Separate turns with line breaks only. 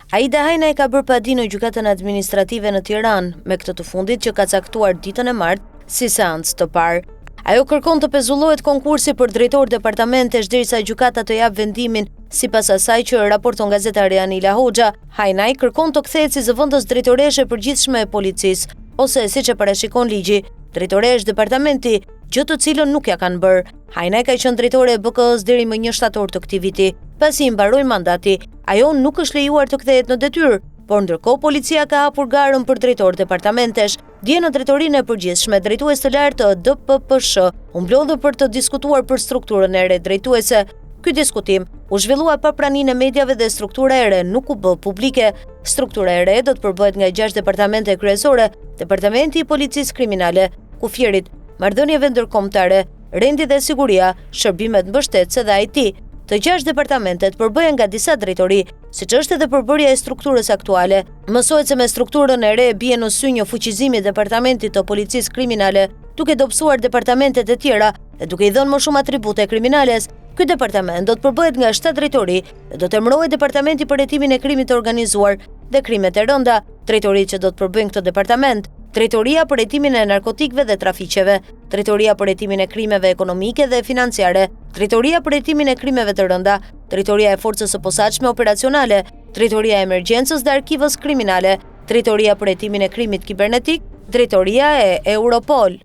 Aida Hajnaj ka bërë padi në gjykatën administrative në Tiranë, me këtë të fundit që ka caktuar ditën e martë si seancë të parë. Ajo kërkon të pezullohet konkursi për drejtor departamentesh derisa gjykata të jap vendimin, sipas asaj që raporton gazetari Anila Hoxha. Hajnaj kërkon të kthehet si zëvendës drejtoreshe e përgjithshme e policisë, ose siç e parashikon ligji, drejtoresh departamenti, gjë të cilën nuk ja kanë bërë. Hajnaj ka qenë drejtore e BK-s deri më 1 shtator të këtij viti. Pasi i mbaroi mandati, ajo nuk është lejuar të kthehet në detyrë, por ndërkohë policia ka hapur garën për drejtor departamentesh. Dje në drejtorinë e përgjithshme, drejtues të lartë të DPPSH u mblodhë për të diskutuar për strukturën e re drejtuese. Ky diskutim u zhvillua pa praninë e mediave dhe struktura e re nuk u bë publike. Struktura e re do të përbëhet nga 6 departamente kryesore: Departamenti i Policisë Kriminale, Kufjerit, Marrëdhënieve Ndërkombëtare, Rendi dhe Siguria, Shërbimet Mbështetëse dhe IT. Të 6 departamentet përbëhen nga disa drejtori, siç është edhe përbërja e strukturës aktuale. Mësohet se me strukturën e re bie në sy një fuqizimi i departamentit të policisë kriminale, duke dobësuar departamentet e tjera dhe duke i dhënë më shumë atribute kriminales. Ky departament do të përbëhet nga 7 drejtori dhe do të emërohet Departamenti për hetimin e krimit të organizuar dhe krimet e rënda. Drejtoritë që do të përbëjnë këtë departament: Drejtoria për hetimin e narkotikëve dhe trafiqeve, Drejtoria për hetimin e krimeve ekonomike dhe financiare, Drejtoria për hetimin e krimeve të rënda, Drejtoria e forcës së posaçme operacionale, Drejtoria e emergjencës dhe arkivës kriminale, Drejtoria për hetimin e krimit kibernetik, Drejtoria e Europol.